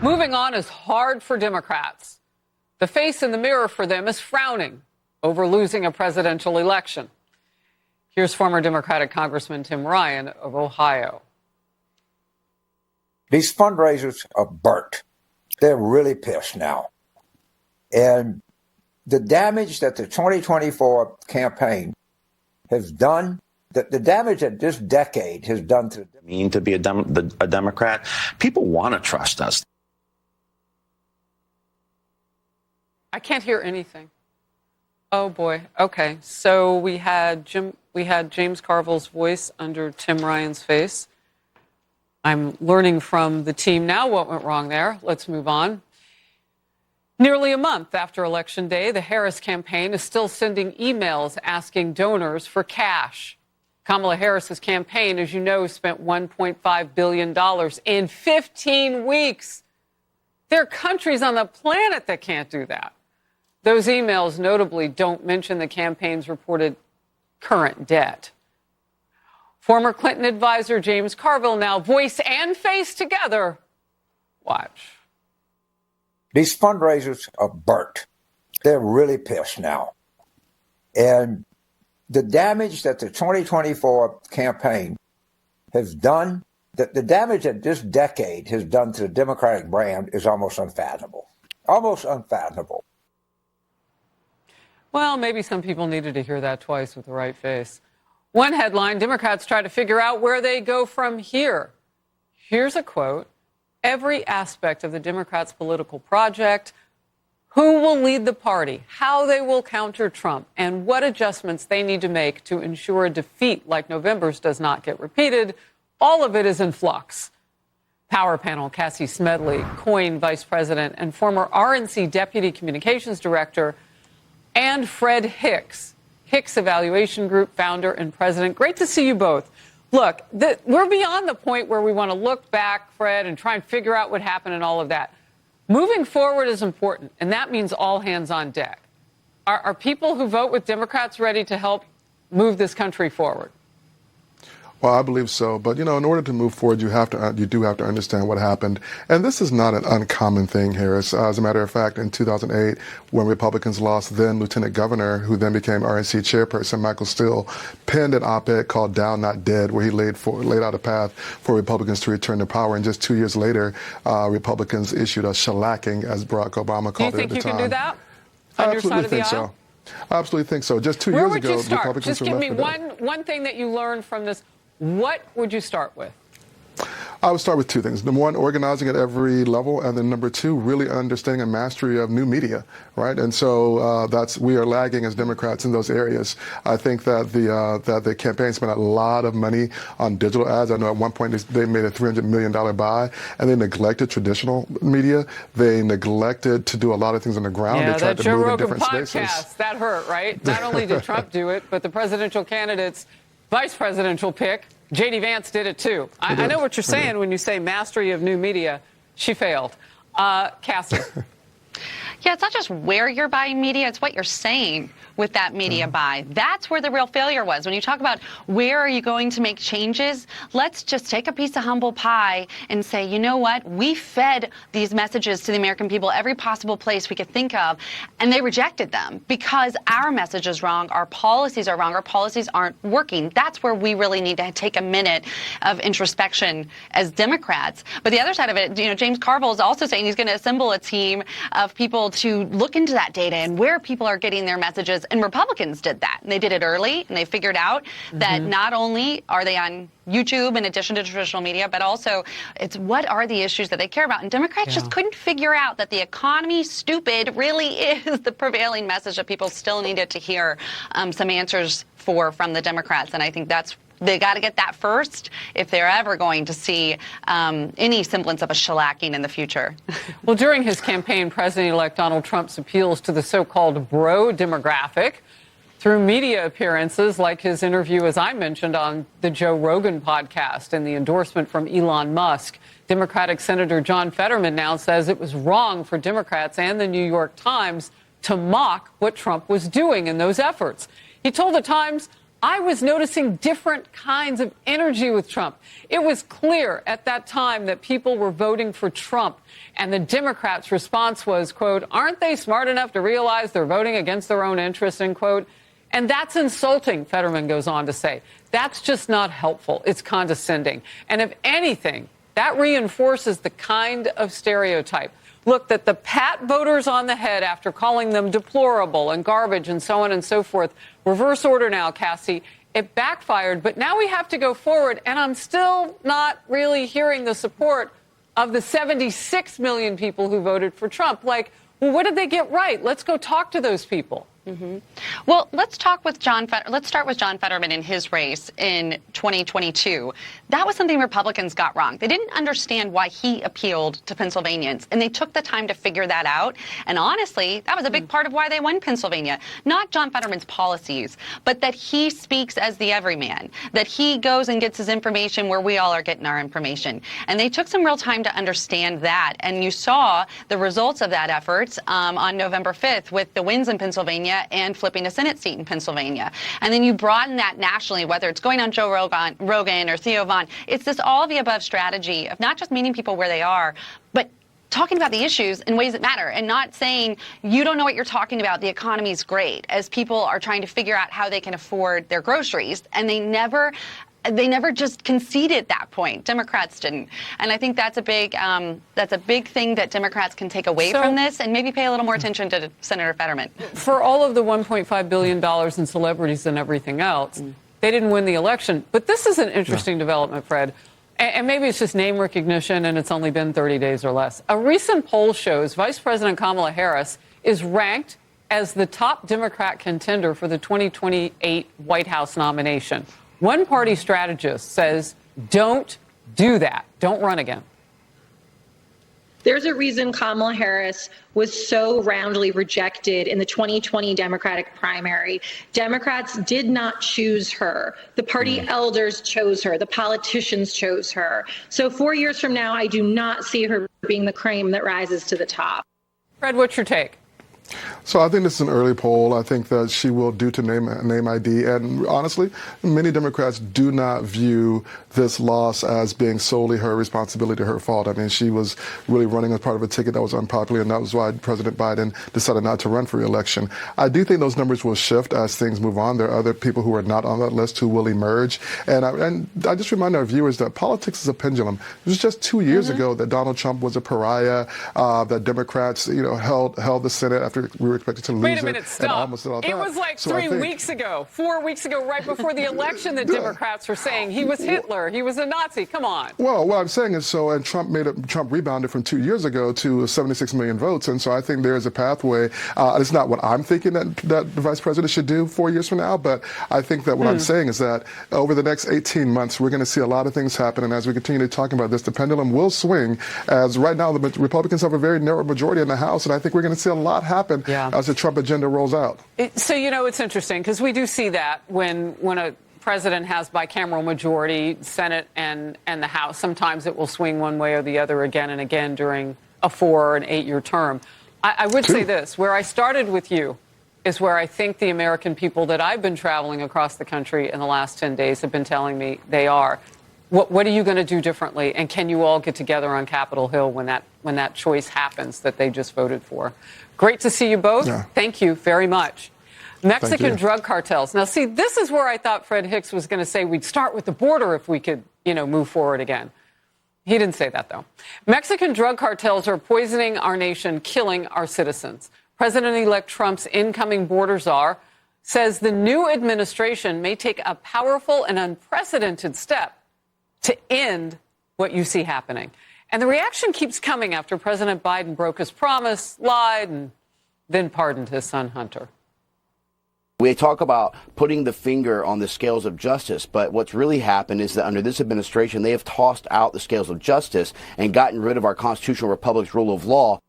Moving on is hard for Democrats. The face in the mirror for them is frowning over losing a presidential election. Here's former Democratic Congressman Tim Ryan of Ohio. These fundraisers are burnt. They're really pissed now. And the damage that the 2024 campaign has done, the damage that this decade has done to to be a Democrat, people want to trust us. I can't hear anything. Oh boy. Okay. So we had James Carville's voice under Tim Ryan's face. I'm learning from the team now what went wrong there. Let's move on. Nearly a month after Election Day, the Harris campaign is still sending emails asking donors for cash. Kamala Harris's campaign, as you know, spent $1.5 billion in 15 weeks. There are countries on the planet that can't do that. Those emails notably don't mention the campaign's reported current debt. Former Clinton advisor James Carville now voice and face together. Watch. These fundraisers are burnt. They're really pissed now. And the damage that the 2024 campaign has done, the damage that this decade has done to the Democratic brand is almost unfathomable. Almost unfathomable. Well, maybe some people needed to hear that twice with the right face. One headline, Democrats try to figure out where they go from here. Here's a quote. Every aspect of the Democrats' political project, who will lead the party, how they will counter Trump, and what adjustments they need to make to ensure a defeat like November's does not get repeated, all of it is in flux. Power panel Cassie Smedile, Coign vice president and former RNC deputy communications director, and Fred Hicks, Hicks Evaluation Group founder and president. Great to see you both. Look, we're beyond the point where we want to look back, Fred, and try and figure out what happened and all of that. Moving forward is important, and that means all hands on deck. Are people who vote with Democrats ready to help move this country forward? Well, I believe so. But, in order to move forward, you do have to understand what happened. And this is not an uncommon thing, Harris. As a matter of fact, in 2008, when Republicans lost then Lieutenant Governor, who then became RNC chairperson, Michael Steele, penned an op-ed called Down Not Dead, where he laid out a path for Republicans to return to power. And just 2 years later, Republicans issued a shellacking, as Barack Obama called it at the time. Do you think you can do that on your side of the aisle? I absolutely think so. Just 2 years ago, Where would you start? Republicans Just give me one thing that you learned from this. What would you start with? I would start with two things. Number one, organizing at every level, and then number two, really understanding a mastery of new media, right? And so we are lagging as Democrats in those areas. I think that the campaign spent a lot of money on digital ads. I know at one point they made a $300 million buy, and they neglected traditional media. They neglected to do a lot of things on the ground. Yeah, they tried that to Joe move in Rogan different podcast, spaces. that hurt, right? Not only did Trump do it, but the presidential candidates' vice presidential pick, J.D. Vance, did it too. I know what you're saying when you say mastery of new media. She failed. Cassie. Yeah, it's not just where you're buying media, it's what you're saying with that media buy. That's where the real failure was. When you talk about where are you going to make changes, let's just take a piece of humble pie and say, you know what? We fed these messages to the American people every possible place we could think of, and they rejected them because our message is wrong, our policies are wrong, our policies aren't working. That's where we really need to take a minute of introspection as Democrats. But the other side of it, James Carville is also saying he's going to assemble a team of people to look into that data and where people are getting their messages. And Republicans did that. And they did it early, and they figured out that not only are they on YouTube in addition to traditional media, but also it's what are the issues that they care about. And Democrats just couldn't figure out that the economy, stupid, really is the prevailing message that people still needed to hear some answers from the Democrats. And I think they got to get that first if they're ever going to see any semblance of a shellacking in the future. Well, during his campaign, President-elect Donald Trump's appeals to the so-called bro demographic through media appearances like his interview, as I mentioned, on the Joe Rogan podcast and the endorsement from Elon Musk. Democratic Senator John Fetterman now says it was wrong for Democrats and the New York Times to mock what Trump was doing in those efforts. He told the Times, I was noticing different kinds of energy with Trump. It was clear at that time that people were voting for Trump. And the Democrats' response was, quote, aren't they smart enough to realize they're voting against their own interests, end quote. And that's insulting, Fetterman goes on to say. That's just not helpful. It's condescending. And if anything, that reinforces the kind of stereotype. Look, that the pat voters on the head after calling them deplorable and garbage and so on and so forth. Reverse order now, Cassie. It backfired, but now we have to go forward. And I'm still not really hearing the support of the 76 million people who voted for Trump. Like, well, what did they get right? Let's go talk to those people. Mm-hmm. Well, let's start with John Fetterman in his race in 2022. That was something Republicans got wrong. They didn't understand why he appealed to Pennsylvanians, and they took the time to figure that out. And honestly, that was a big part of why they won Pennsylvania. Not John Fetterman's policies, but that he speaks as the everyman, that he goes and gets his information where we all are getting our information. And they took some real time to understand that. And you saw the results of that effort on November 5th with the wins in Pennsylvania and flipping a Senate seat in Pennsylvania. And then you broaden that nationally, whether it's going on Joe Rogan or Theo Vaughn. It's this all-of-the-above strategy of not just meeting people where they are, but talking about the issues in ways that matter and not saying, you don't know what you're talking about, the economy's great, as people are trying to figure out how they can afford their groceries. And they never just conceded that point. Democrats didn't. And I think that's a big thing that Democrats can take away from this and maybe pay a little more attention to Senator Fetterman. For all of the $1.5 billion in celebrities and everything else, they didn't win the election. But this is an interesting development, Fred. And maybe it's just name recognition and it's only been 30 days or less. A recent poll shows Vice President Kamala Harris is ranked as the top Democrat contender for the 2028 White House nomination. One party strategist says, don't do that. Don't run again. There's a reason Kamala Harris was so roundly rejected in the 2020 Democratic primary. Democrats did not choose her. The party elders chose her. The politicians chose her. So 4 years from now, I do not see her being the cream that rises to the top. Fred, what's your take? So I think this is an early poll. I think that she will do to name ID. And honestly, many Democrats do not view this loss as being solely her responsibility, her fault. I mean, she was really running as part of a ticket that was unpopular, and that was why President Biden decided not to run for re-election. I do think those numbers will shift as things move on. There are other people who are not on that list who will emerge. And I just remind our viewers that politics is a pendulum. It was just 2 years ago that Donald Trump was a pariah, that Democrats, held the Senate after we were expected to lose it. Wait a minute, stop. It was like 3 weeks ago, 4 weeks ago, right before the election, that Democrats were saying he was Hitler, he was a Nazi. Come on. Well, what I'm saying is and Trump rebounded from 2 years ago to 76 million votes. And so I think there is a pathway. It's not what I'm thinking that the vice president should do 4 years from now, but I think that what I'm saying is that over the next 18 months, we're going to see a lot of things happen. And as we continue to talk about this, the pendulum will swing, as right now the Republicans have a very narrow majority in the House. And I think we're going to see a lot happen as the Trump agenda rolls out. So, it's interesting because we do see that when a president has bicameral majority, Senate and the House, sometimes it will swing one way or the other again and again during a 4 or an 8 year term. I would say this, where I started with you is where I think the American people that I've been traveling across the country in the last 10 days have been telling me they are. What are you going to do differently? And can you all get together on Capitol Hill when that choice happens that they just voted for? Great to see you both. Yeah. Thank you very much. Mexican drug cartels. Now, see, this is where I thought Fred Hicks was going to say we'd start with the border if we could, move forward again. He didn't say that, though. Mexican drug cartels are poisoning our nation, killing our citizens. President-elect Trump's incoming border czar says the new administration may take a powerful and unprecedented step to end what you see happening. And the reaction keeps coming after President Biden broke his promise, lied, and then pardoned his son, Hunter. We talk about putting the finger on the scales of justice, but what's really happened is that under this administration, they have tossed out the scales of justice and gotten rid of our constitutional republic's rule of law.